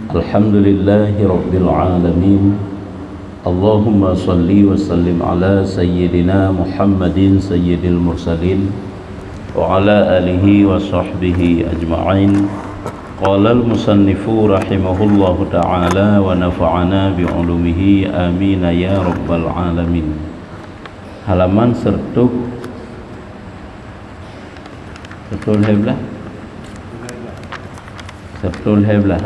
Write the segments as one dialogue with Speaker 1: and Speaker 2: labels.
Speaker 1: Alhamdulillahi Rabbil Alamin. Allahumma salli wa sallim ala Sayyidina Muhammadin Sayyidil Mursalin wa ala alihi wa sahbihi ajma'in. Qala al-musannifu rahimahullahu ta'ala wa nafa'ana bi'ulumihi amin ya Rabbal Alamin. Halaman sertuk Sertul heblah Sertul heblah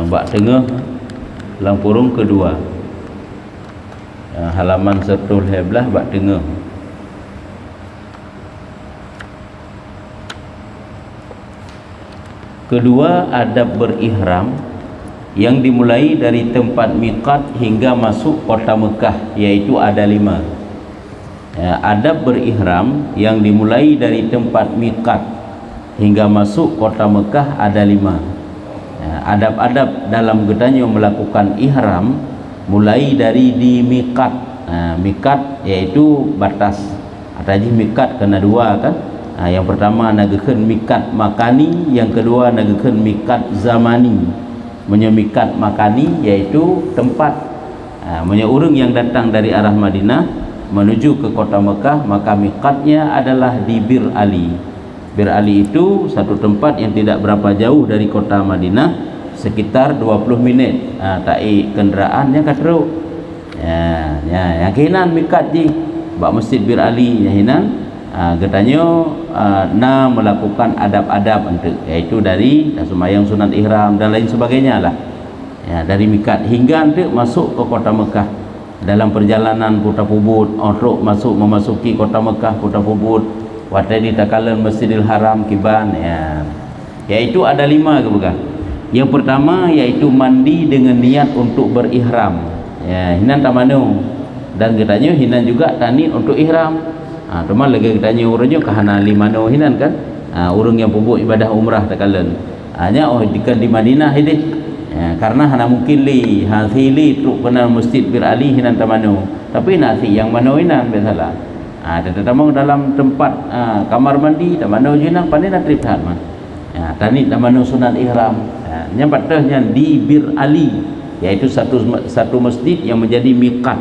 Speaker 1: bak tengah lang kurung kedua, halaman sertul heblah bak tengah. Kedua, adab berihram yang dimulai dari tempat miqat hingga masuk kota Mekah, yaitu ada 5. Adab berihram yang dimulai dari tempat miqat hingga masuk kota Mekah ada 5. Adab-adab dalam gedanyo melakukan ihram mulai dari di miqat. Miqat iaitu batas. Ataji miqat kena 2 kan. Yang pertama nagakeun miqat makani, yang kedua nagakeun miqat zamani. Munyo miqat makani iaitu tempat. Munyo urang yang datang dari arah Madinah menuju ke kota Mekah, maka miqatnya adalah di Bir Ali. Bir Ali itu satu tempat yang tidak berapa jauh dari kota Madinah, sekitar 20 minit. Tai kenderaan yang kateruk. Yang kinan miqat ji bak Masjid Bir Ali yang hinan. Getanyo melakukan adab-adab untuk, yaitu dari sembahyang sunat ihram dan lain sebagainya lah. Dari miqat hingga untuk masuk ke kota Mekah. Dalam perjalanan Kota Pubut untuk memasuki kota Mekah, Kota Pubut watadi takalan Masjidil Haram kiban, yaitu ada 5 kebuka. Yang pertama yaitu mandi dengan niat untuk berihram. Hinan tamanu dan getanyo hinan juga tanit untuk ihram. Cuma lagi kitanya urangnya kahana 5 no hinan kan. Urang yang pubuk ibadah umrah takalan. Hanya di Madinah ini. Karena hana mungkin li hasili truk kenal Masjid Bir Ali hinan tamanu. Tapi nasi yang mano hinan biasalah. Tetamang dalam tempat kamar mandi tamanu hinan pandai nak trip hat mah. Tanit tamanu sunat ihram. Nyampat tehnya di Bir Ali, yaitu satu masjid yang menjadi miqat.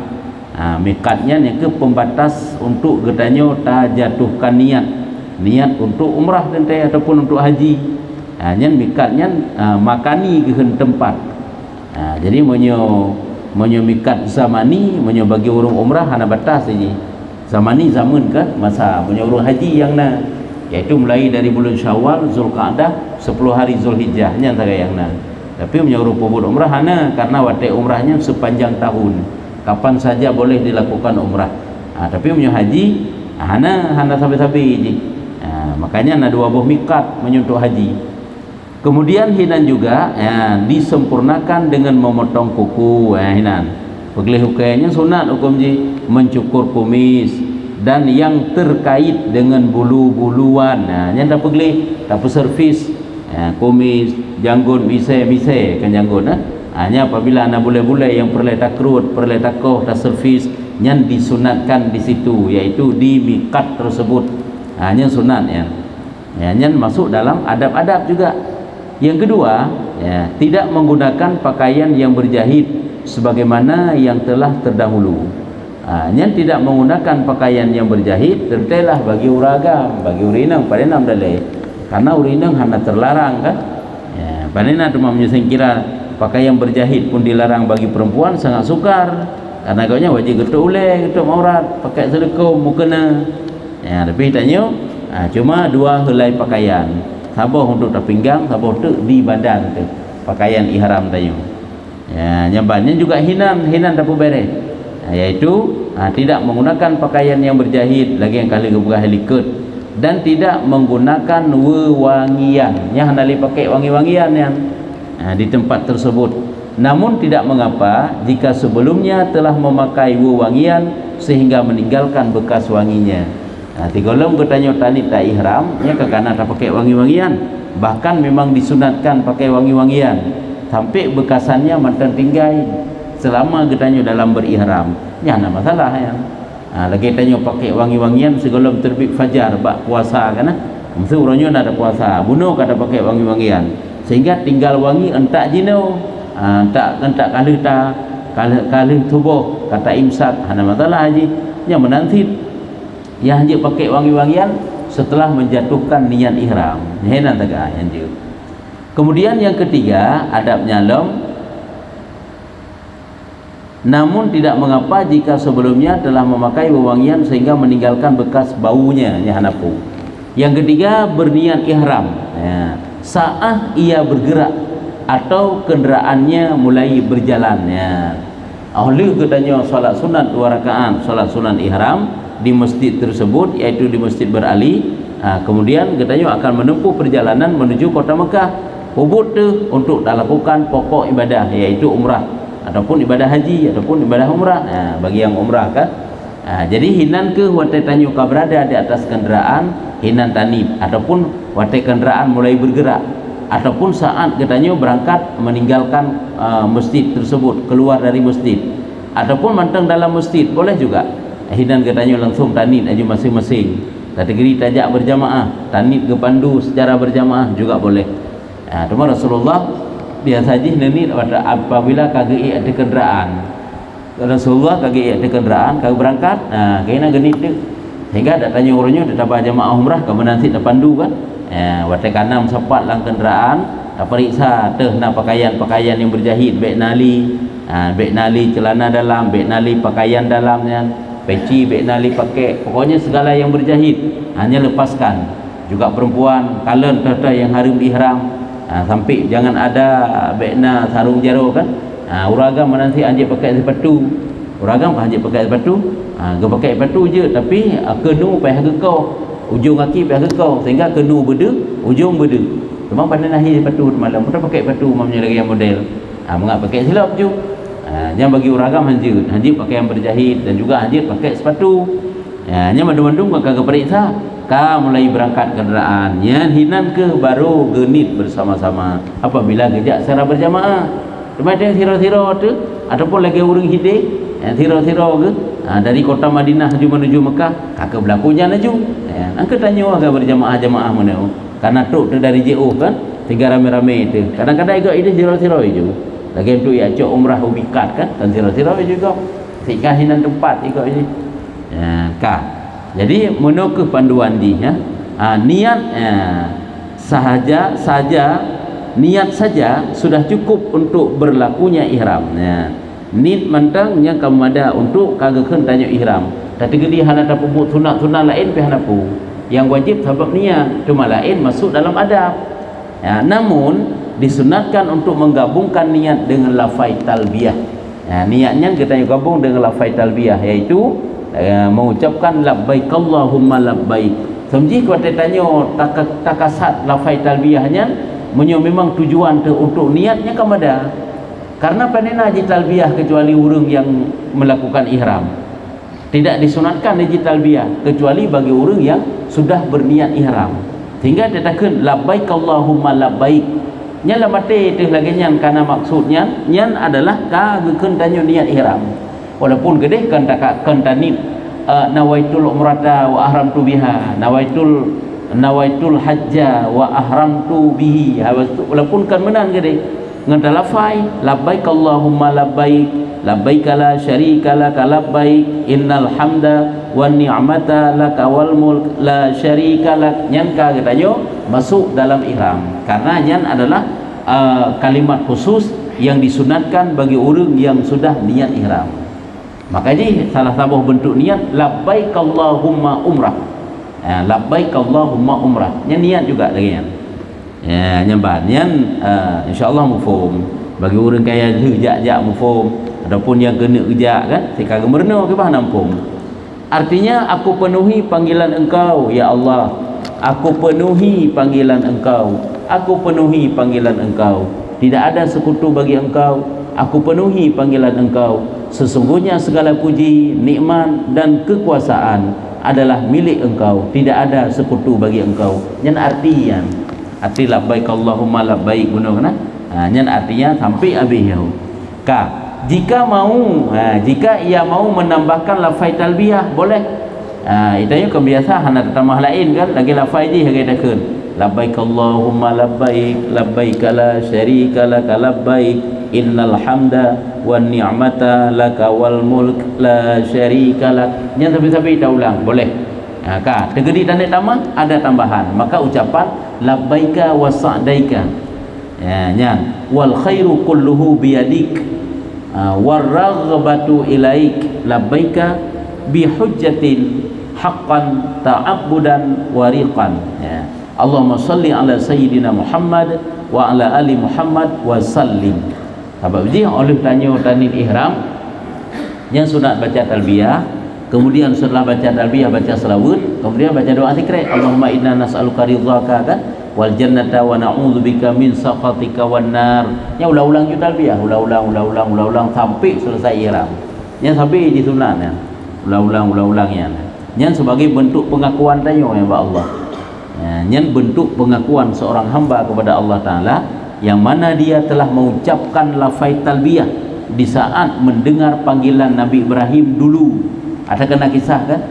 Speaker 1: Miqatnya yang ke pembatas untuk gedanyo ta jatuhkan niat untuk umrah tentai ataupun untuk haji. Nyan miqatnya makani ke tempat. Jadi monyo miqat zamani, monyo bagi urang umrah hana batas saja. Zamani zaman ke masa monyo urang haji yang yaitu mulai dari bulan Syawal, Zulqa'dah, 10 hari Zulhijjah nya tagayangna. Tapi monyo urang pubut umrah hana, karena wate umrahnya sepanjang tahun. Kapan saja boleh dilakukan umrah. Tapi punya haji hana sampai-sampai je. Makanya ada 2 buah miqat menyentuh haji. Kemudian hinan juga disempurnakan dengan memotong kuku. Hinan pegelih hukainya sunat hukum je, mencukur kumis dan yang terkait dengan bulu-buluan. Yang tak pegelih tak servis kumis, janggut mise kan janggut hanya apabila anak bule-bule yang perle takrut, perle takoh, tak servis, yang disunatkan di situ, yaitu di miqat tersebut. Hanya sunat yang masuk dalam adab-adab juga. Yang kedua, tidak menggunakan pakaian yang berjahit sebagaimana yang telah terdahulu. Yang tidak menggunakan pakaian yang berjahit tertelah bagi uragam, bagi urinang padenam dalai. Karena urinang hanya terlarang kan. Padenam cuma menyusun kira pakaian berjahit pun dilarang bagi perempuan, sangat sukar. Karena agaknya wajib getuk uleh, getuk aurat, pakai selekum mukena. Tapi tanya cuma 2 helai pakaian. Sabah untuk tak pinggang, sabah untuk di badan tu. Pakaian ihram tanya. Nyambannya juga hinan tak beres. Yaitu tidak menggunakan pakaian yang berjahit, lagi yang kali kebuka helikut, dan tidak menggunakan wewangian. Yang hendak pakai wangi-wangian yang di tempat tersebut. Namun tidak mengapa jika sebelumnya telah memakai wewangian sehingga meninggalkan bekas wanginya. Tigolong bertanya tanit tak ihram, nya kakana tak pakai wangi-wangian. Bahkan memang disunatkan pakai wangi-wangian sampai bekasannya mantan tinggai selama bertanya dalam berihram. Nya ada masalah ya. Lagi tanya pakai wangi-wangian sebelum terbit fajar bak puasa kan. Mesti urangnya ada puasa. Bunuh kada pakai wangi-wangian. sehingga tinggal wangi entak jino, entak kalih tubuh kata imsak hana masalah haji yang menanti yang haji pakai wangi-wangian setelah menjatuhkan niat ihram henan tagah haji. Kemudian yang ketiga adab nyalom, namun tidak mengapa jika sebelumnya telah memakai wewangian sehingga meninggalkan bekas baunya ya hanapu. Yang ketiga berniat ihram ya, saat ia bergerak atau kenderaannya mulai berjalan ya. Oleh katanya salat sunat 2 rakaat salat sunat ihram di masjid tersebut, yaitu di Masjid Berali. Kemudian katanya akan menempuh perjalanan menuju kota Mekah. Hubud tu untuk lakukan pokok ibadah, yaitu umrah ataupun ibadah haji ataupun ibadah umrah. Bagi yang umrah kan. Jadi hinan ke watai tanyu ka berada di atas kenderaan hinan tanib, ataupun watai kenderaan mulai bergerak, ataupun saat katanya berangkat meninggalkan masjid tersebut, keluar dari masjid, ataupun manteng dalam masjid boleh juga. Hinan katanya langsung tanib aja masing-masing. Kategori tajak berjamaah, tanib ke pandu secara berjamaah juga boleh. Cuma Rasulullah biasa saja ni apabila kagak ada kenderaan, Rasulullah kagak ada kenderaan, kagak berangkat, kena genit tu. Sehingga dak tanya orangnya dak dapat jamaah umrah ke menanti dak pandu kan. Watai kanam sepat lang kenderaan, periksa teh na pakaian yang berjahit, bek nali celana dalam, bek nali pakaian dalamnya, peci bek nali pakai, pokoknya segala yang berjahit hanya lepaskan. Juga perempuan kalen teh yang harum ihram, sampai jangan ada bekna sarung jaro kan. Uragam menanti anjing pakai sepatu, uragam anjing pakai sepatu, gak pakai sepatu je tapi kenu payah gekau, ujung kaki payah gekau, sehingga kenu beda, ujung beda. Cuma pada nahi sepatu malam, kita pakai sepatu mamnya lagi yang model, mengap pakai silap je. Yang bagi uragam anjing pakai yang berjahit dan juga anjing pakai sepatu. Yang mandung-mandung kagak periksa, mulai berangkat kenderaan, yang hinan ke baru genit bersama-sama apabila gejak secara berjamaah. Cuma ada siro-siro tu ataupun lagi orang hidik siro-siro ke dari kota Madinah menuju Mekah, kakak berlakunya naju. Angkat tanya agak berjamaah-jamaah mana? Karena tu dari JO kan, tiga rame-rame itu. Kadang-kadang ikut ini siro-siro itu. Lagi tu ya cok umrah ubikat kan, dan siro-siro juga. Sikah hinan tempat ikut ini. Jadi menurut panduan di niat niat saja sudah cukup untuk berlakunya ihram. Niat mantang yang kamu ada untuk kagakkan tanya ihram. Tapi gedi halata puput sunat-sunat lain pihanapu. Yang wajib sebab niat, cuma lain masuk dalam adab. Namun disunatkan untuk menggabungkan niat dengan lafaz talbiyah. Niatnya kita gabung dengan lafaz talbiyah, yaitu mengucapkan labbaik Allahumma labbaik. Semji kalau tanya takasat lafaz talbiyahnya memang tujuan untuk niatnya kemada. Karena panena haji talbiyah kecuali orang yang melakukan ihram. Tidak disunatkan haji talbiyah kecuali bagi orang yang sudah berniat ihram. Sehingga dikatakan labbaik Allahumma labbaik. Nya la mate teh lagi nyan karena maksudnya nyan adalah kageukeun tanya niat ihram. Walaupun gede kan tanib nawaitul umrata wa ahramtu biha, nawaitul hajja wa ahramtu bihi. Walaupun kan menang gede ngada lafai labbaik Allahumma labbaik, labbaik la syarika laka labbaik, innal hamda wan ni'mata laka wal mulk la syarika lak. Nyan ka katanya masuk dalam ihram karena nyan adalah kalimat khusus yang disunatkan bagi orang yang sudah niat ihram. Makanya salah satu bentuk niat labbaik Allahumma umrah. Labbaik Allahumma umrah. Yang niat juga lagi kan. Nyamban yang insyaallah mufhum. Bagi orang kaya hejak-jak mufhum ataupun yang kena hejak kan, sika gemerna ke bah nampung. Artinya aku penuhi panggilan engkau ya Allah. Aku penuhi panggilan engkau. Aku penuhi panggilan engkau. Tidak ada sekutu bagi engkau. Aku penuhi panggilan engkau. Sesungguhnya segala puji, nikmat dan kekuasaan adalah milik engkau. Tidak ada sekutu bagi engkau. Yang arti labbaik Allahumma labbaik guna kena. Yang artinya sampai habis ya. Jika ia mau menambahkan lafaz talbiyah boleh. Itu kebiasaan ada tambah lain kan, lagi lafaz je harga dakun. labbaik Allahumma labbaik labbaik la syarika lak labbaik innal hamda wan ni'mata laka wal mulk la syarika lak. Nya sampai-sampai kita ulang boleh. Ka tegedi tanda tamah ada tambahan, maka ucapan labbaika wa sa'daika. Ya, nyan wal khairu kulluhu biyadik war raghbatu ilaik labbaika bi hujjatin haqqan ta'abbudan wariqan. Ya. Allahumma salli ala sayyidina Muhammad wa ala ali Muhammad wa sallim. Sebab dia oleh tanya tanin ihram yang sunat baca talbiyah, kemudian setelah baca talbiyah baca selawat, kemudian baca doa zikir Allahumma inna nas'aluka ridhaka kan wal jannata wa na'udzubika min sakhatika wan nar. Ya ulang-ulang ju talbiyah, ulang-ulang sampai selesai ihram. Yang sampai di sunatnya. Ulang-ulangnya. Yang sebagai bentuk pengakuan tanya ya Allah. Yang bentuk pengakuan seorang hamba kepada Allah Ta'ala yang mana dia telah mengucapkan lafaz talbiyah di saat mendengar panggilan Nabi Ibrahim dulu. Ada kena kisah kan?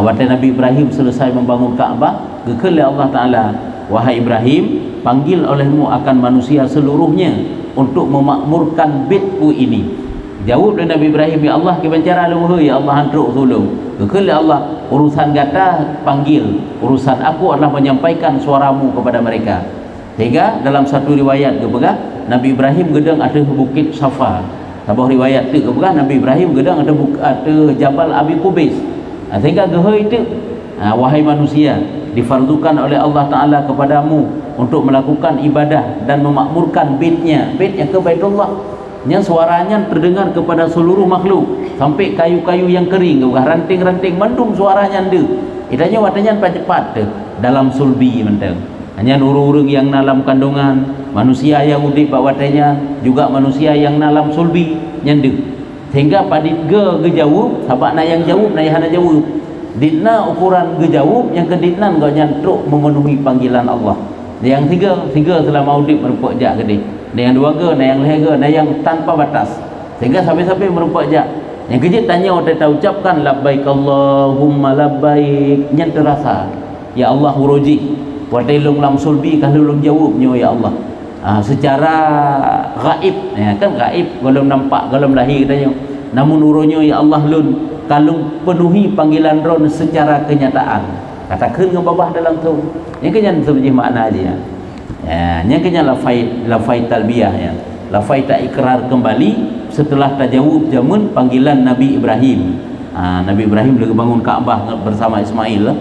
Speaker 1: Waktu Nabi Ibrahim selesai membangun Kaabah, gekali Allah Ta'ala, wahai Ibrahim, panggil olehmu akan manusia seluruhnya untuk memakmurkan bitku ini. Jawab dari Nabi Ibrahim, ya Allah kebencara luhur, ya Allah hantruk tolong. Gekali Allah, urusan gata panggil, urusan aku adalah menyampaikan suaramu kepada mereka. Sehingga dalam satu riwayat kepegah Nabi Ibrahim gedang ada bukit Safa. Sebuah riwayat tu kepegah Nabi Ibrahim gedang ada Jabal Abi Qubais. Sehingga gehe itu wahai manusia, difardukan oleh Allah Ta'ala kepadamu untuk melakukan ibadah dan memakmurkan bitnya ke Baitullah, yang suaranya terdengar kepada seluruh makhluk sampai kayu-kayu yang kering, ranting-ranting mendung suaranya nde. Itanya watanya cepat dalam sulbi menteng. Hanya urung-urung yang dalam kandungan, manusia yang udip watanya juga manusia yang dalam sulbi nyende. Sehingga padit gejawab, sabakna yang jawab na yang jawab. Ditna ukuran gejawab yang keditnan gak nyantruk memenuhi panggilan Allah. Yang tiga selama udip merupakan jak gede. Yang dua yang lega, yang tanpa batas. Sehingga sampai-sampai merupakan jak. Yang kejit tanya kita ucapkan labbaik Allahumma labbaik, yang terasa ya Allah uroji wadilung lam sulbi kalau jawabnya ya Allah. Secara gaib ya, kan gaib kalau nampak kalau lahir tanya, namun uronya ya Allah lun kalau penuhi panggilan ron secara kenyataan katakan ngebabah dalam tu yang kenyan sebenarnya makna aja ya, yang kenyan lafai talbiyah ya, lafai tak ikrar kembali setelah tajawub zaman panggilan Nabi Ibrahim. Nabi Ibrahim lagi bangun Kaabah bersama Ismail lah.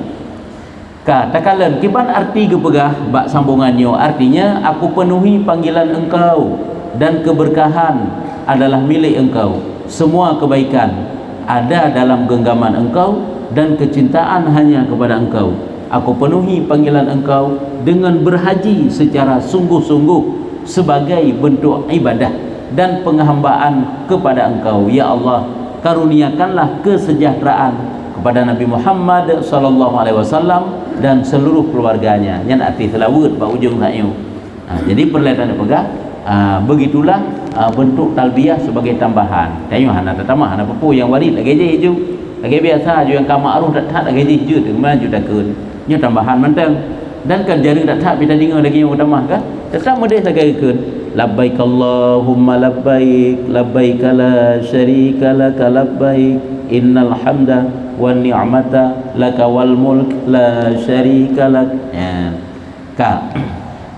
Speaker 1: Katakan kiban arti kepegah bak sambungannya, artinya aku penuhi panggilan engkau dan keberkahan adalah milik engkau, semua kebaikan ada dalam genggaman engkau dan kecintaan hanya kepada engkau. Aku penuhi panggilan engkau dengan berhaji secara sungguh-sungguh sebagai bentuk ibadah dan penghambaan kepada engkau. Ya Allah, karuniakanlah kesejahteraan kepada Nabi Muhammad sallallahu alaihi wasallam dan seluruh keluarganya. Yang arti selawat pak ujung nak you. Jadi perlainan pegah begitulah bentuk talbiyah sebagai tambahan. Tengok hana tamah hana pepu yang warid lagi je ju. Lagi biasa ju yang ka ma'ruf dak tak lagi je ju dengan ju dak keun. Nya tambahan menteng. Dan kan jari dak tak kita dengar lagi yang utama kan. Tetap model lagi keun. Labbaik Allahumma labbaik labbaik la syarika lak labbaik innal hamda wan ni'mata laka wal mulk la syarika lak. Ya.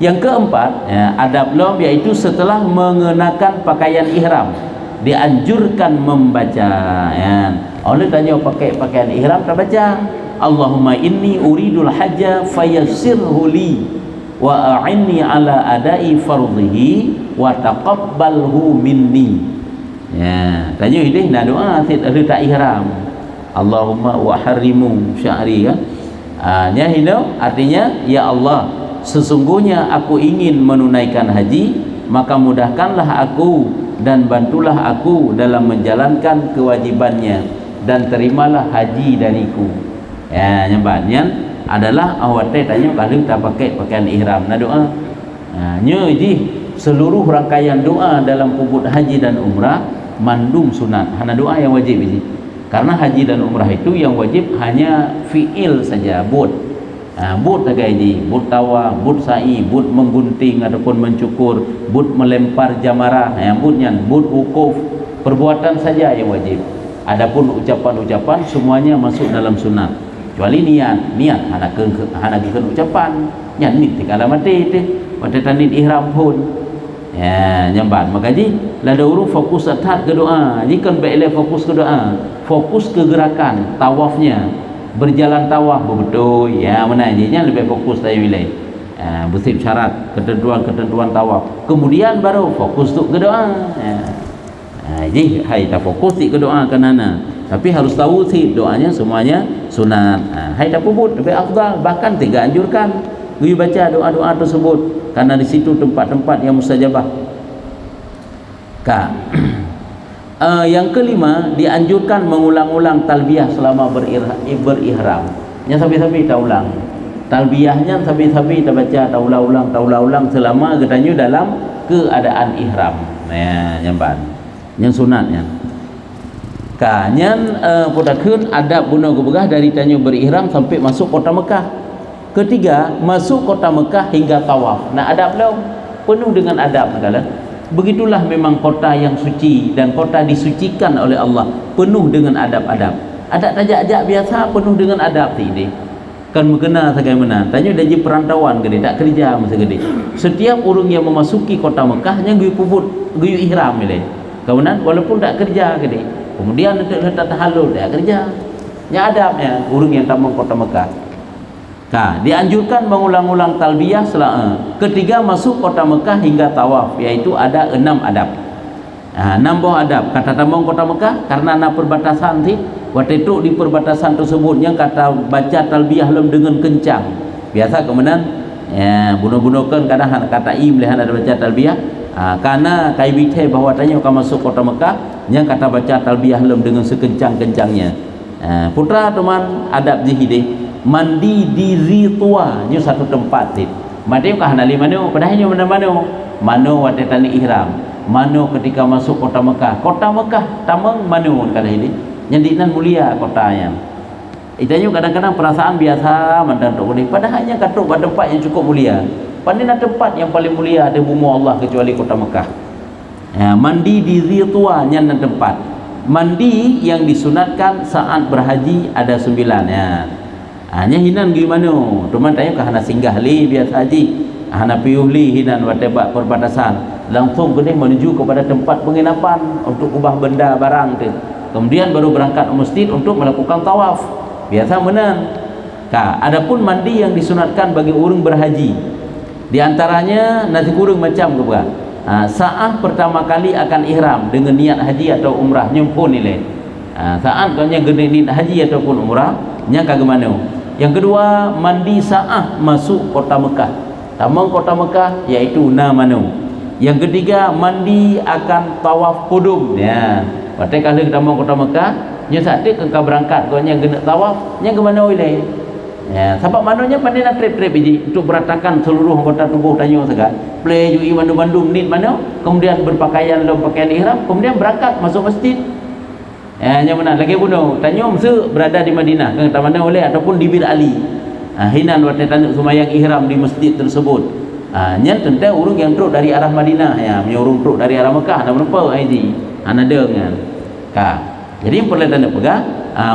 Speaker 1: Yang keempat ya, adab lom yaitu setelah mengenakan pakaian ihram dianjurkan membaca ya. Oleh tanya pakai pakaian ihram tak baca Allahumma inni uridul hajja fayassirhu li wa a'inni ala adai fardhihi wa taqabbalhu minni. Ya, tanya ini nak doa tak ihram. Allahumma wa harimu sya'ri kan. Nya hino artinya ya Allah, sesungguhnya aku ingin menunaikan haji, maka mudahkanlah aku dan bantulah aku dalam menjalankan kewajibannya dan terimalah haji dariku. Ya, nyambanya adalah awak tanya kalau tak pakai pakaian ihram nak doa. Nya ji seluruh rangkaian doa dalam puput haji dan umrah mandum sunat, hanya doa yang wajib ini. Karena haji dan umrah itu yang wajib hanya fi'il saja, buat. But agak haji, but tawaf, but sa'i, but menggunting ataupun mencukur, but melempar jamarah, butnya, but wukuf, perbuatan saja yang wajib. Adapun ucapan-ucapan semuanya masuk dalam sunat. Kecuali niat hanakan ucapan, nyanit kalau mati tu, pada tanit ihram pun. Nyamban makaji lada urung fokus atat ke doa. Jika baiklah fokus ke doa, fokus ke gerakan tawafnya, berjalan tawaf betul mana aja lebih fokus saya wilayah bersih syarat ketentuan tawaf, kemudian baru fokus tu ke doa. Jadi hai tak fokus ke doa kanana, tapi harus tahu sih doanya semuanya sunat. Hai tak puput lebih afdal, bahkan tidak anjurkan pergi baca doa-doa tersebut karena di situ tempat-tempat yang mustajabah. Yang kelima, dianjurkan mengulang-ulang talbiyah selama berihram. Yang sabi-sabi tak ulang. Talbiyahnya sabi-sabi tak baca, tak ulang selama katanya dalam keadaan ihram. Nyamban. Yang sunatnya. Kanyan podakeun adab guna gebegah dari tanya berihram sampai masuk kota Mekah. Ketiga, masuk kota Mekah hingga tawaf. Nah, adab belum penuh dengan adab segala. Begitulah memang kota yang suci dan kota disucikan oleh Allah, penuh dengan adab-adab. Adab tajak-ajak biasa penuh dengan adab ini. Kan mengenal bagaimana? Tanya dari perantauan gede, tak kerja masa gede. Setiap orang yang memasuki kota Mekah yang guyu ihram ile. Kemudian walaupun tak kerja gede. Kemudian letak tahallul tak kerja. Nya adabnya orang yang tamu kota Mekah. Dianjurkan mengulang-ulang talbiyah selama. Ketiga, masuk kota Mekah hingga tawaf, iaitu ada 6 adab. 6 buah adab. Kata tamang kota Mekah karena ada perbatasan sih. Waktu itu di perbatasan tersebut yang kata baca talbiyah lem dengan kencang. Biasa kemudian bunuh-bunuhkan kadang kata melihat ada baca talbiyah. Karena kai bithe bahawa tanya akan masuk kota Mekah yang kata baca talbiyah lem dengan sekencang-kencangnya. Putra teman adab zihide. Mandi di Ridwa nya satu tempat dit. Mandi kah nali mano padahnya mana-mana. Mano waktu tani ihram. Mano ketika masuk kota Mekah. Kota Mekah tamang mano kata ini. Nyandinan mulia kotanya. Itanya kadang-kadang perasaan biasa mandang tok ni. Padahnya katuk pada tempat yang cukup mulia. Pandina tempat yang paling mulia ada bumi Allah kecuali kota Mekah. Mandi di Ridwa nya tempat. Mandi yang disunatkan saat berhaji ada 9 ya. Hanya hinan gimana? Teman tanya ke hana singgah li biasa haji. Hana piuh li hinan watebak perbatasan. Langsung gede menuju kepada tempat penginapan untuk ubah benda barang tu. Kemudian baru berangkat ke masjid untuk melakukan tawaf. Biasa menan. Adapun mandi yang disunatkan bagi orang berhaji. Di antaranya nasi kurung macam ke bukan? Saat pertama kali akan ihram dengan niat haji atau umrah nyempun nilai. Saat kau nya gede niat haji ataupun umrah nya kagimana? Yang kedua, mandi saat masuk kota Mekah. Tamang kota Mekah iaitu namanu. Yang ketiga, mandi akan tawaf qudum. Ya. Pada kali tamang kota Mekah, nya saat dia kau berangkat kau nya gena tawaf, nya ke mana wilayah? Ya, sebab mananya pandai nak trip-trip biji untuk beratakan seluruh anggota tubuh tanya segat. Play jui bandum-bandum nit mana? Kemudian berpakaian dalam pakaian ihram, kemudian berangkat masuk masjid. Yang mana lagi bunuh tanya masa berada di Madinah ke mana oleh ataupun di Bir Ali. Hinan waktu tanda semayang ihram di masjid tersebut. Nya tentang orang yang truk dari arah Madinah ya, menyuruh truk dari arah Mekah nak berapa ID. Ana dengan. Jadi yang perlu tanda pegang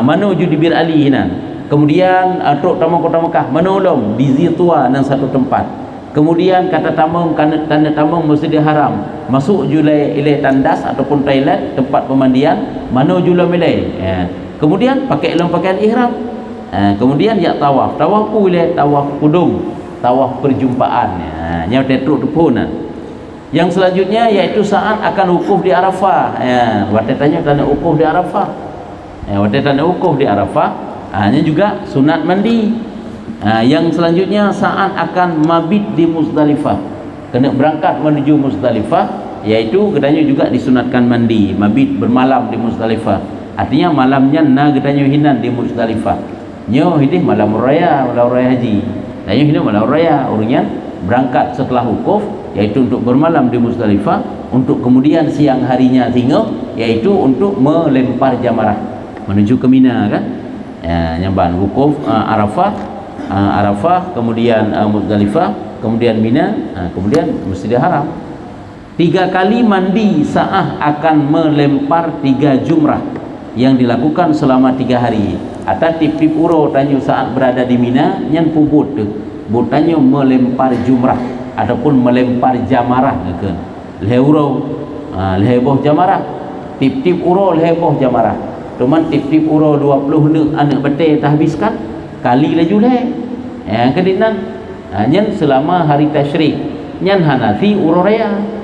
Speaker 1: menuju di Bir Ali hinan. Kemudian truk tamang kota Mekah menolong di Zitwa dan satu tempat. Kemudian kata tamang tanda tamang Masjidil Haram masuk julai ilai tandas ataupun toilet tempat pemandian mana julai milai ya. Kemudian pakai dalam pakaian ihram. Kemudian ya tawaf pu ilai tawaf qudum, tawaf perjumpaan ya. Nya tetruk tepun. Yang selanjutnya yaitu saat akan wukuf di Arafah ya. Waktu tanya tanda wukuf di Arafah. Waktu tanda wukuf di Arafah hanya juga sunat mandi. Yang selanjutnya saat akan mabit di Muzdalifah, kena berangkat menuju Muzdalifah, iaitu katanya juga disunatkan mandi, mabit bermalam di Muzdalifah. Artinya malamnya na katanya hinan di Muzdalifah. Nyo hidih malam raya haji. Tanya hinan malam raya orangnya berangkat setelah wukuf, iaitu untuk bermalam di Muzdalifah, untuk kemudian siang harinya tinggal, iaitu untuk melempar jamarah menuju ke Mina kan. Nyamban wukuf Arafah. Arafah, kemudian Muzdalifah, kemudian Mina, kemudian Masjidil Haram. 3 kali mandi sa'ah akan melempar 3 jumrah yang dilakukan selama 3 hari. Atau tip-tip uro tanyo saat berada di Mina nyan pubut tu. Butanyo melempar jumrah ataupun melempar jamarah ke. Lehe uro, lehe boh jamarah. Tip-tip uro lehe boh jamarah. Cuman tip-tip uro 20 nek anak betul terhabiskan kali laju lehe. Yang kedinan nyan selama hari tasyrik nyan Hanafi uro raya.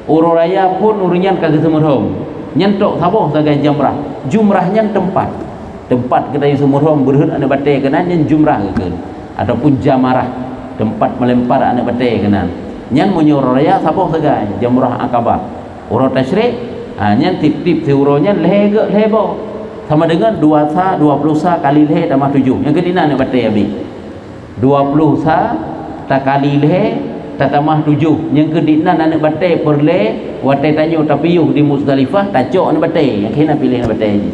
Speaker 1: Uro raya pun urunya kagak semerhom nyentok saboh sebagai jamrah jumrahnya tempat kita yang semerhom berhut anak batai kena nyen jumrah ke ataupun jamarah tempat melempar anak batai kena nyen menyuruh raya saboh sebagai jamrah akabah uro tasyrik nyen tip-tip seuronya lehe boh sama dengan 2 sa 20 sa kali lehe tambah 7 yang kedina anak batai habis 20 sa tak kali lehe tatamah 7 yang kedina anak batai perle watai tanyo tapiyuh di Muzdalifah tacok anak batai yang kena pilih anak batai je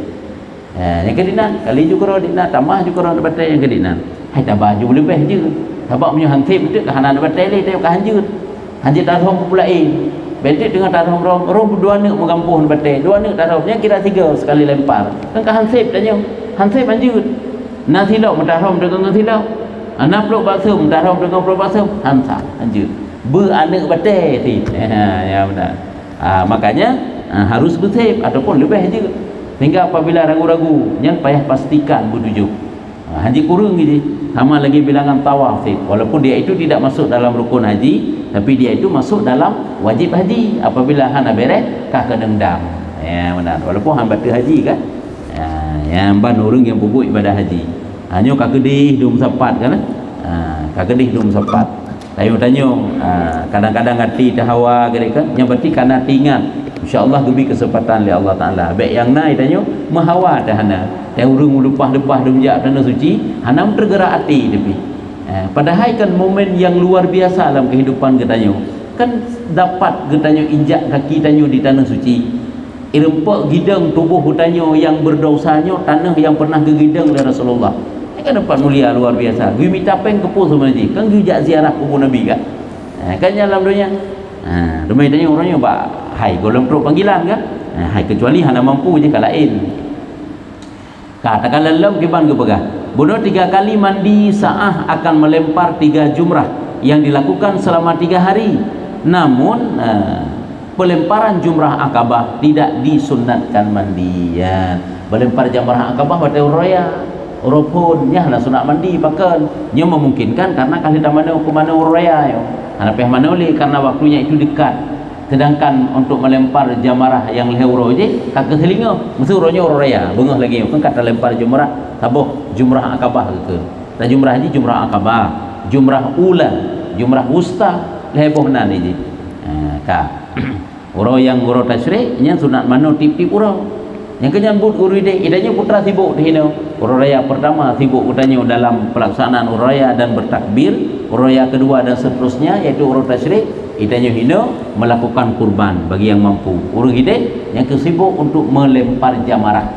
Speaker 1: yang kedina kali juga dina tamah juga anak batai yang kedina hai tak baju lebih je sebab punya hantip itu ke anak batai le tengok ke hanjut tarhom pulain betik dengan tarhom rom 2 nek mengampuh anak batai 2 nek tarhomnya kira 3 sekali lempar kan ke hantip tanyo hantip hanjut nasilok mentarhom dengan nasilok anak peluk basum darah dengan peluk basum hamsah anjur beranak batai ti ya benar makanya harus bersih ataupun lebih je sehingga apabila ragu-ragu jangan payah pastikan bertujuh haji kurang gitu sama lagi bilangan tawaf ti walaupun dia itu tidak masuk dalam rukun haji tapi dia itu masuk dalam wajib haji apabila hana beres kah kedendam ya benar walaupun hamba tu haji kan yang ban orang yang pupuk ibadah haji hanya kakedih dum sapat kan kakedih dum sapat tanyo kadang-kadang hati tahawa gede kan yang berarti karena tingat insyaallah gebi kesempatan li Allah taala baik yang naik tanyo mahawa dahana teh urang lupah-lupah dum jak tanah suci hanam tergerak hati tapi padahal kan momen yang luar biasa dalam kehidupan getanyo kan dapat getanyo injak kaki tanyo di tanah suci irempek gidang tubuh hutanyo yang berdosanya tanah yang pernah gegidang oleh Rasulullah ini kan dapat mulia luar biasa gue minta peng kepul sama ni kan gue jak ziarah kubur Nabi kan kan dalam dunia rumah tanya orangnya pak hai golong perut panggilan kan hai kecuali hana mampu je kalau lain katakan lelam kiban ke pegah bunuh 3 kali mandi sa'ah akan melempar 3 jumrah yang dilakukan selama 3 hari namun pelemparan jumrah akabah tidak disunatkan mandian melempar jumrah akabah pada uraya urupun nya sunat mandi pakan nya memungkinkan karena kali tamane hukumane uraya yo ana peh mana oleh karena waktunya itu dekat sedangkan untuk melempar jamarah yang lehe uro je kagak selinga mesti uronya uraya bengah lagi kan kata lempar jumrah tabuh jumrah akabah ke dan jumrah haji jumrah akabah jumrah ula jumrah wusta lehe bohna ni je uro yang uro tasyrik nya sunat mano tip-tip uro yang kenyambut uride idanya putra sibuk di hino uraya pertama sibuk utanya dalam pelaksanaan uraya dan bertakbir uraya kedua dan seterusnya yaitu uro tasyrik idanya hino melakukan kurban bagi yang mampu uru ide yang kesibuk untuk melempar jamarah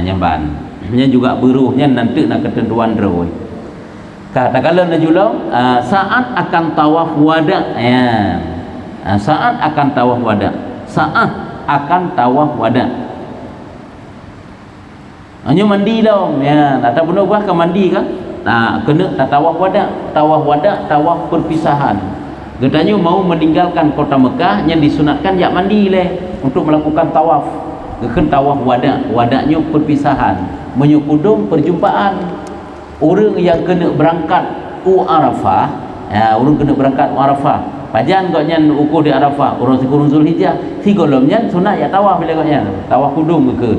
Speaker 1: nyamban nya juga beruhnya nanti nak ketentuan roy katakanlah najulong saat akan tawaf wada saat akan tawaf wada saat akan tawaf wada hanya mandi dong ya ataupun ubah ke mandi kan kena tawaf wada tawaf perpisahan katanya mau meninggalkan kota Mekah yang disunatkan jak mandi leh untuk melakukan tawaf kan tawaf wadanya perpisahan menyukudum perjumpaan orang yang kena berangkat Arafah orang kena berangkat Arafah pajan gaknya ukur di Arafah orang sekurang Zulhijjah si golomnya sunat ya tawaf bila gaknya tawaf kudung ke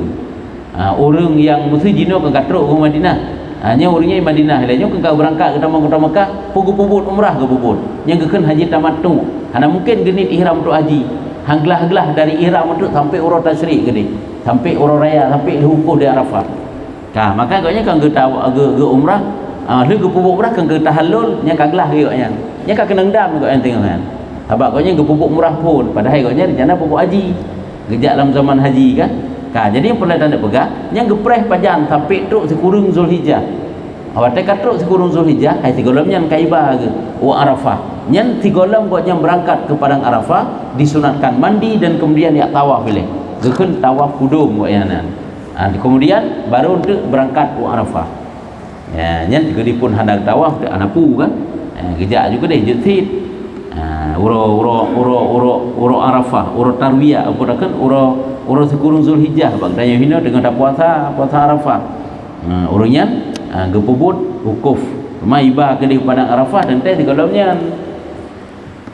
Speaker 1: orang yang mesti jino ke katruk ke Madinah hanya orangnya di Madinah lainnya ke kau berangkat ke kota Mekah puput umrah ke puput yang kekan haji tamattu hanya mungkin genit ihram untuk haji hanglah dari ihram untuk sampai urut tasyrik gede sampai urut raya sampai hukum di Arafah maka gaknya kan ke umrah lu ke puput umrah kan ke tahallul nya kaglah gaknya nya kak kenendam gaknya tengok kan sebab gaknya ke puput umrah pun padahal gaknya rencana puput haji gejak dalam zaman haji kan jadi yang pernah tanda pegang yang gepreh pajan sampai tu sekurang Zulhijjah awak katruk sekurung Zulhijjah hai tigolam nyan kaiba ke wa Arafah nyan tigolam buat yang berangkat ke padang Arafah disunatkan mandi dan kemudian ya tawaf boleh geun tawaf kudum buat yang nan kemudian baru untuk berangkat wa Arafah ya nyan juga dipun hendak tawaf de anapu kan gejak juga deh jetit uro Arafah uro tarwiyah apa dah kan uro sekurung Zulhijjah bang tanya hina dengan puasa Arafah urunya gepubut wukuf maiba ke di padang Arafah dan teh digolamnya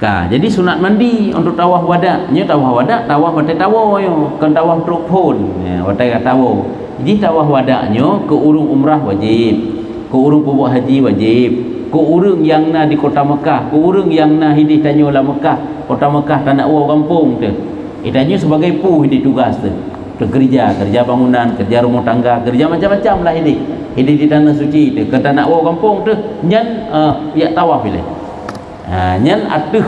Speaker 1: jadi sunat mandi untuk tawaf wada nya tawaf wate tawo yo kan tawaf rukun ya wate tawo jadi tawaf wadanya ke urung umrah wajib ke urung pubuk haji wajib ke urung yang na di kota Mekah ke urung yang na hidih tanya lah Mekah kota Mekah tanah uang kampung tu itanya sebagai di tugas tu kerja bangunan kerja rumah tangga kerja macam-macam lah hidih di tanah suci tu ke tanah uang kampung tu nyan ya tawaf boleh nyan atuh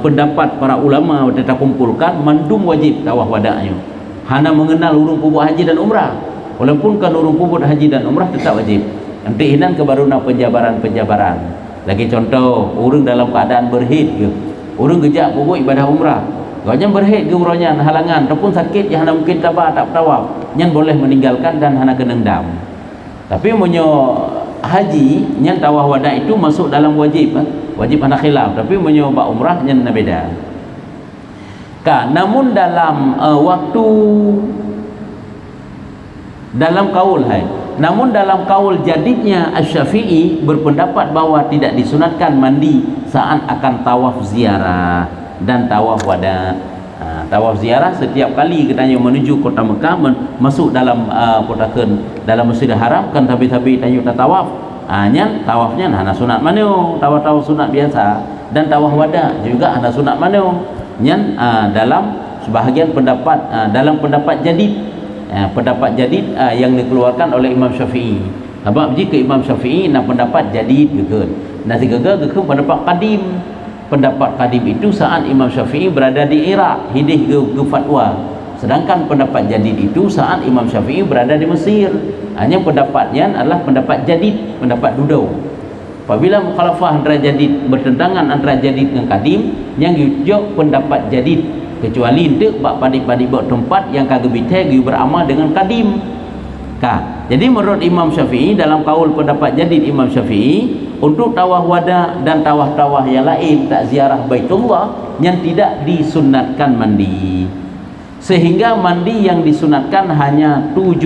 Speaker 1: pendapat para ulama kita kumpulkan mandum wajib tawaf wada'nya hana mengenal urung pubuk haji dan umrah walaupun kan urung pubuk haji dan umrah tetap wajib nanti hinan kebaruna penjabaran lagi contoh urung dalam keadaan berhid ke urung gejak pubuk ibadah umrah gaknya berhid ke urangnya halangan ataupun sakit yang hana mungkin tabah tak tawaf nyan boleh meninggalkan dan hana kenendam tapi menyo haji nyan tawaf wada itu masuk dalam wajib anak khilaf tapi menyoba umrah nyan beda namun dalam waktu dalam kaul namun dalam kaul jadidnya Asy-Syafi'i berpendapat bahwa tidak disunatkan mandi saat akan tawaf ziarah dan tawaf wada tawaf ziarah setiap kali katanya menuju kota Mekah masuk dalam dalam Masjidil Haram kan tapi tanya tawaf nyan tawafnya hana sunat manu tawaf sunat biasa dan tawaf wada juga hana sunat manu nyan dalam sebahagian pendapat dalam pendapat jadid yang dikeluarkan oleh Imam Syafi'i sebab jika Imam Syafi'i nak pendapat jadid juga nanti gagal pendapat kadim itu saat Imam Syafi'i berada di Iraq hidih ke fatwa sedangkan pendapat jadid itu saat Imam Syafi'i berada di Mesir hanya pendapatnya adalah pendapat jadid pendapat dudau apabila mukhalafah antara jadid bertentangan antara jadid dengan kadim yang yujok pendapat jadid kecuali untuk bak padik-padik buat tempat yang kagak bitai beramal dengan kadim jadi menurut Imam Syafi'i dalam kaul pendapat jadid Imam Syafi'i untuk tawaf wada dan tawaf-tawaf yang lain tak ziarah Baitullah yang tidak disunatkan mandi sehingga mandi yang disunatkan hanya 7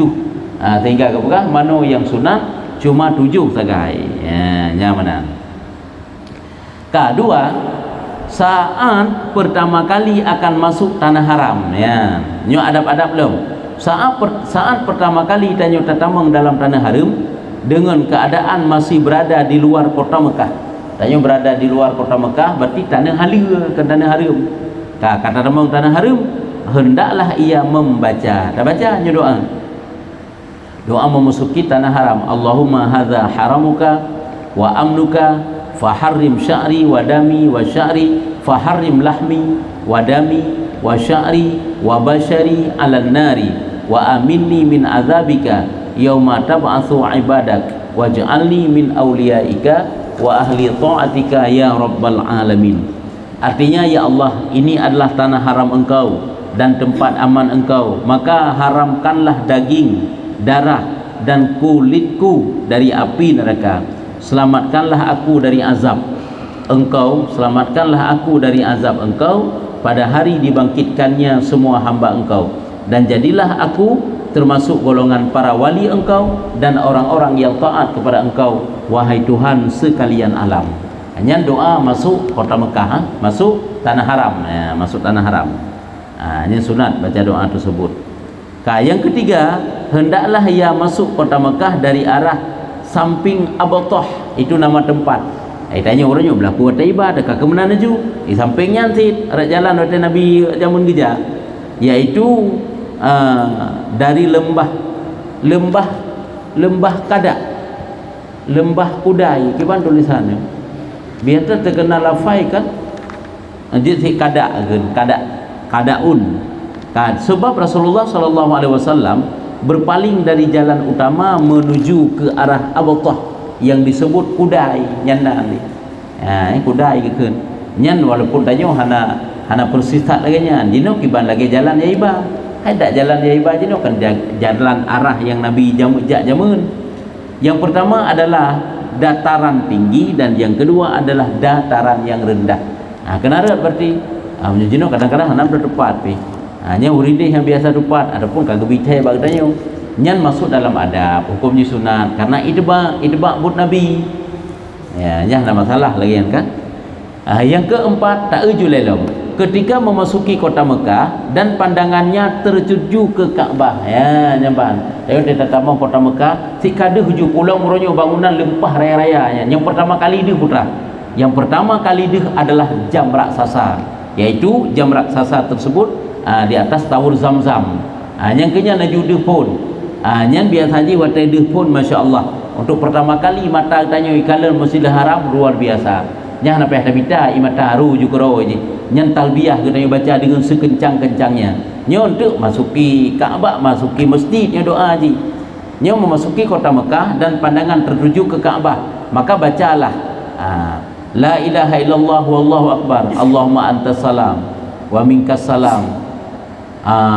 Speaker 1: sehingga kebuka mana yang sunat cuma 7 sagai mana kedua saat pertama kali akan masuk tanah haram nyo adab-adab belum saat pertama kali tanya tatamang dalam tanah haram dengan keadaan masih berada di luar kota Mekah tanya berada di luar kota Mekah berarti tanah halal ke tanah haram kata tatamang tanah haram hendaklah ia membaca nyo doa memasuki tanah haram Allahumma hadza haramuka wa amnuka faharrim sya'ri wa dami wa sya'ri faharrim lahmi wa dami wa sya'ri wa bashari 'alan nari wa aminni min azabika yauma tab'atsu ibadak waj'alni min auliyaika wa ahli ta'atika ya rabbal alamin. Artinya ya Allah ini adalah tanah haram engkau dan tempat aman engkau maka haramkanlah daging darah dan kulitku dari api neraka selamatkanlah aku dari azab engkau selamatkanlah aku dari azab engkau pada hari dibangkitkannya semua hamba engkau dan jadilah aku termasuk golongan para wali engkau dan orang-orang yang taat kepada engkau wahai Tuhan sekalian alam. Hanya doa masuk kota Mekah masuk tanah haram masuk tanah haram ini sunat baca doa tersebut. Yang ketiga hendaklah ia masuk kota Mekah dari arah samping Abtah itu nama tempat tanya orangnya berlaku Taibah dekat ke mana menuju di sampingnya nanti arah jalan oleh Nabi jamun geja yaitu dari lembah Kadak lembah Kudai gimana tulisannya biar terkenal lafai kan jadi Kadaun sebab Rasulullah SAW berpaling dari jalan utama menuju ke arah Abtah yang disebut kudai nyana ni. Kudai ke kan. Nyan walaupun tanyo hana persisat lagi nyan. Dino kiban lagi jalan ya iba. Ada jalan ya iba dino kan jalan arah yang Nabi jamun. Yang pertama adalah dataran tinggi dan yang kedua adalah dataran yang rendah. Kenapa berarti menjino kadang-kadang hana bertepat pi. Nya uridih yang biasa tepat adapun kagak bitai bag tanyo. Nyan masuk dalam adab hukumnya sunat karena idba but Nabi. Nya ada masalah lagi kan. Yang keempat ta'ujul ilm. Ketika memasuki kota Mekah dan pandangannya tertuju ke Kaabah. Nyamban. Ayo kita tamang kota Mekah, si kada hujung pulau muronyo bangunan lempah raya-rayanya. Yang pertama kali dia putra. Yang pertama kali dia adalah jam raksasa, yaitu jam raksasa tersebut di atas tawur Zam-Zam. Yang kenya najuduh pun. Yang biasa haji wataduh pun masya-Allah. Untuk pertama kali mata tanya ikalan Masjidil Haram luar biasa. Yang nak payah tabita imata haru juga roji. Yang talbiyah kita baca dengan sekencang-kencangnya. Nya untuk masuki Kaabah, masuki masjidnya doa haji. Nya memasuki kota Mekah dan pandangan tertuju ke Kaabah, maka bacalah la ilaha illallah wallahu akbar. Allahumma antas salam wa minkas salam.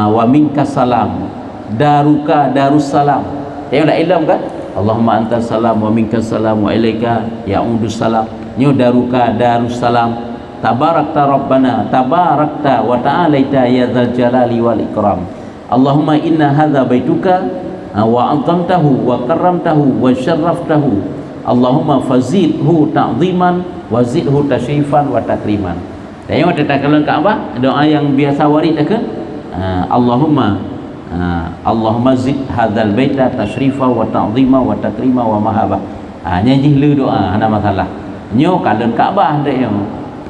Speaker 1: Wa minkas salam. Daruka darussalam. Tengok dak ilmu kan? Allahumma antas salam wa minkas salam wa ilaika ya'udus salam. Nyo daruka darussalam. Tabarakta rabbana tabarakta wa ta'alaita ya dzal jalali wal ikram. Allahumma inna hadza baituka wa antamtahu wa karramtahu wa syarraftahu. Allahumma fazidhu ta'ziman wa zidhu tashrifan wa takriman. Tengok tetakan Kaabah doa yang biasa warid ke? Allahumma zid hadzal baita tashrifa wa ta'zima wa takrima wa mahaba. Nyanyi lu doa ada masalah. Nyo kalen Kaabah ndak yo.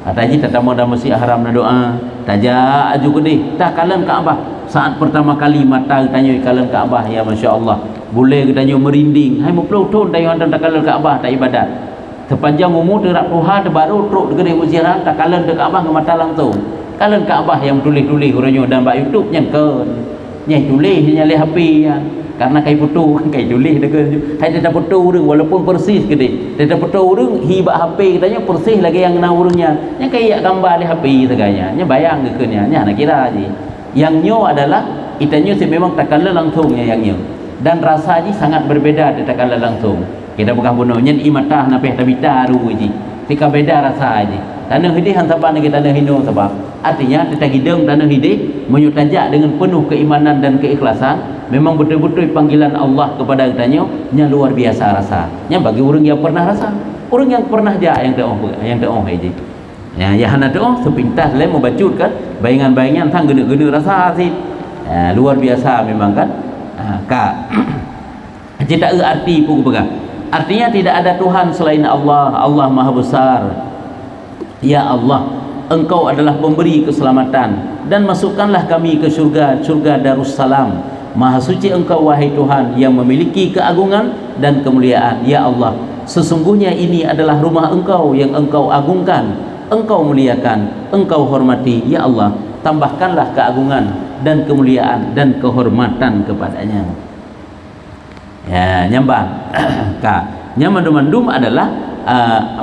Speaker 1: Ataji tatamu dalam Masjid Haram na doa. Taja aju gede. Tak kalen Kaabah. Saat pertama kali mata tanya kalen Kaabah ya masya-Allah. Boleh kita nyo merinding. Hai muplau ton dayo anda tak kalen Kaabah tak ibadat. Sepanjang umur derak Tuhan baru truk gede Masjid Haram tak kalen de Kaabah ke mata langsung. Kalen Kaabah yang tulis-tulis uranyo dan bak YouTube nyangkeun. Nyai tulis nyali HP ya. Karena kai putu kai tulis dekat hai dia putu urang walaupun persis gede. Dia putu urang hibak HP katanya persis lagi yang kena urangnya. Nya kai ya gambar di HP seganya. Nya bayang gekeunnya. Nya nak kira aja. Yang nyo adalah itanya si memang takalla langsungnya yang nyo. Dan rasa aja sangat berbeda di takalla langsung. Kita bukan bunuh nyen imatah napeh tabita ru ji. Tika beda rasa aja. Tanah hidih hantaban kita tanah hino sebab artinya kita hidung tanah hidih menyutajak dengan penuh keimanan dan keikhlasan. Memang betul-betul panggilan Allah kepada kitanya nya luar biasa rasanya bagi orang yang pernah rasa, orang yang pernah yang doa haji. Ya hana doa sepintas le membacut kan bayangan-bayangan tang gede-gede rasa sih. Luar biasa memang kan. Kak. Tidak arti pun pegang. Artinya tidak ada Tuhan selain Allah. Allah Maha Besar. Ya Allah, Engkau adalah pemberi keselamatan dan masukkanlah kami ke surga Darussalam. Maha suci Engkau wahai Tuhan yang memiliki keagungan dan kemuliaan. Ya Allah, sesungguhnya ini adalah rumah Engkau yang Engkau agungkan, Engkau muliakan, Engkau hormati. Ya Allah, tambahkanlah keagungan dan kemuliaan dan kehormatan kepadanya. Ya, nyambang. Kak, nyamandum adalah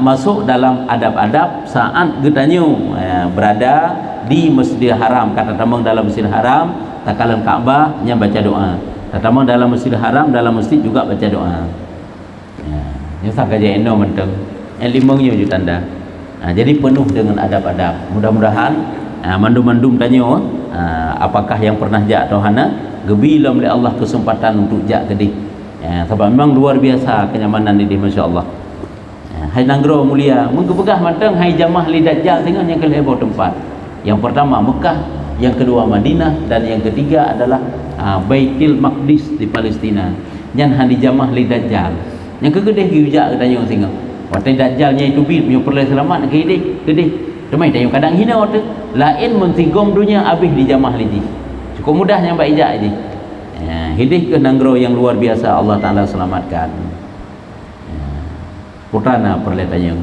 Speaker 1: masuk dalam adab-adab saat getanyo berada di Masjidil Haram. Kata tamang dalam Masjidil Haram, takalan Kaabah nya baca doa. Tatamang dalam Masjidil Haram, dalam masjid juga baca doa. Nya sakaja eno menteng. Limangnya ju tanda. Jadi penuh dengan adab-adab. Mudah-mudahan mandum-mandum tanyo apakah yang pernah jak atau hana gebilam oleh Allah kesempatan untuk jak kedih. Sebab memang luar biasa kenyamanan ini masya-Allah. Hai nanggro mulia menggepegah matang hai jamah li dajjal tengah yang kelebor tempat. Yang pertama Mekah, yang kedua Madinah dan yang ketiga adalah Baitul Maqdis di Palestina. Nyan handi jamah li dajjal. Yang kegede hujak katanya orang singa. Waktu dajjalnya itu bil punya perlu selamat ke gede. Cuma tanya kadang hina waktu lain mentigom dunia habis di jamah li. Cukup mudah nyampai ijak aja. Hidih ke nanggro yang luar biasa Allah Ta'ala selamatkan. Putana perletanya.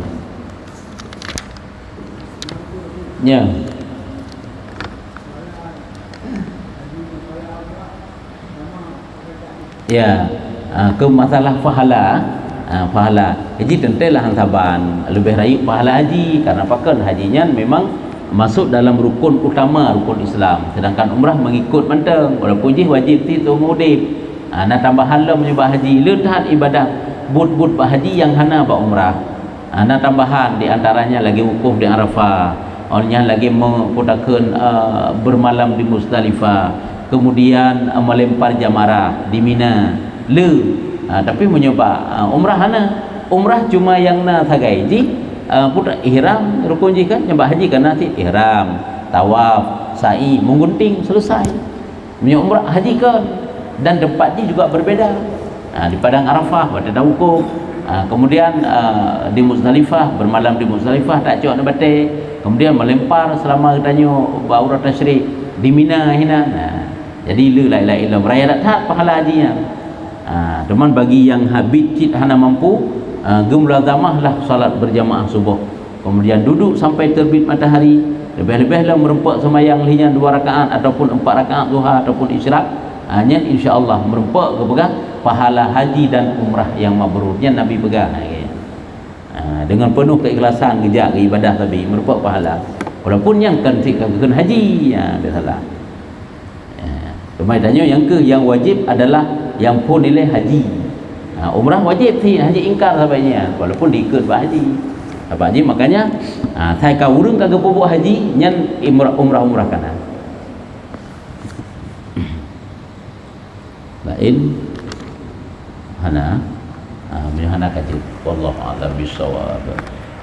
Speaker 1: Ya, ke masalah pahala pahala haji tentulah hantaban lebih raih pahala haji karena pakan hajinya memang masuk dalam rukun utama rukun Islam, sedangkan umrah mengikut menteng walaupun wajib ti tu mudib. Nak tambahan lah menyembah haji letak ibadah but haji yang hana ba umrah. Nak tambahan di antaranya lagi wukuf di Arafah, orangnya lagi mengkodakan bermalam di Muzdalifah, kemudian melempar jamarah di Mina tapi menyembah umrah hana. Umrah cuma yang na sagai ji putra ihram rukun ji kan, nyembah haji kan nanti ihram, tawaf, sa'i, menggunting selesai. Punya umrah haji kan, dan tempat ji juga berbeda. Di padang Arafah pada wukuf, kemudian di Muzdalifah bermalam di Muzdalifah tak cuak nak batik, kemudian melempar selama katanya baurat tasyrik di Mina hina. Jadi la ilaha illallah beraya tak pahala hajinya. Teman bagi yang habit cit hana mampu, gemulazamah lah salat berjamaah subuh, kemudian duduk sampai terbit matahari, lebih-lebihlah merempak sembahyang linya 2 rakaat ataupun 4 rakaat duha ataupun isyraq, hanya insya-Allah merempak kepegang pahala haji dan umrah yang mabrurnya Nabi pegang dengan penuh keikhlasan kerja ke ibadah tadi merempak pahala walaupun yang kan haji dia salah. Tanya yang wajib adalah yang pun nilai haji. Umrah wajib sih, haji ingkar sahabatnya walaupun diikut buat haji. Apa haji makanya saya kau urung kagak buat haji nyan umrah kana. Lain hana hana kaji wallahu a'lam bissawab.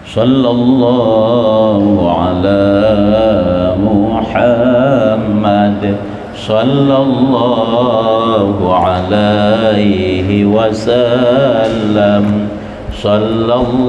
Speaker 1: Sallallahu ala Muhammad sallallahu alaihi wasallam sallallahu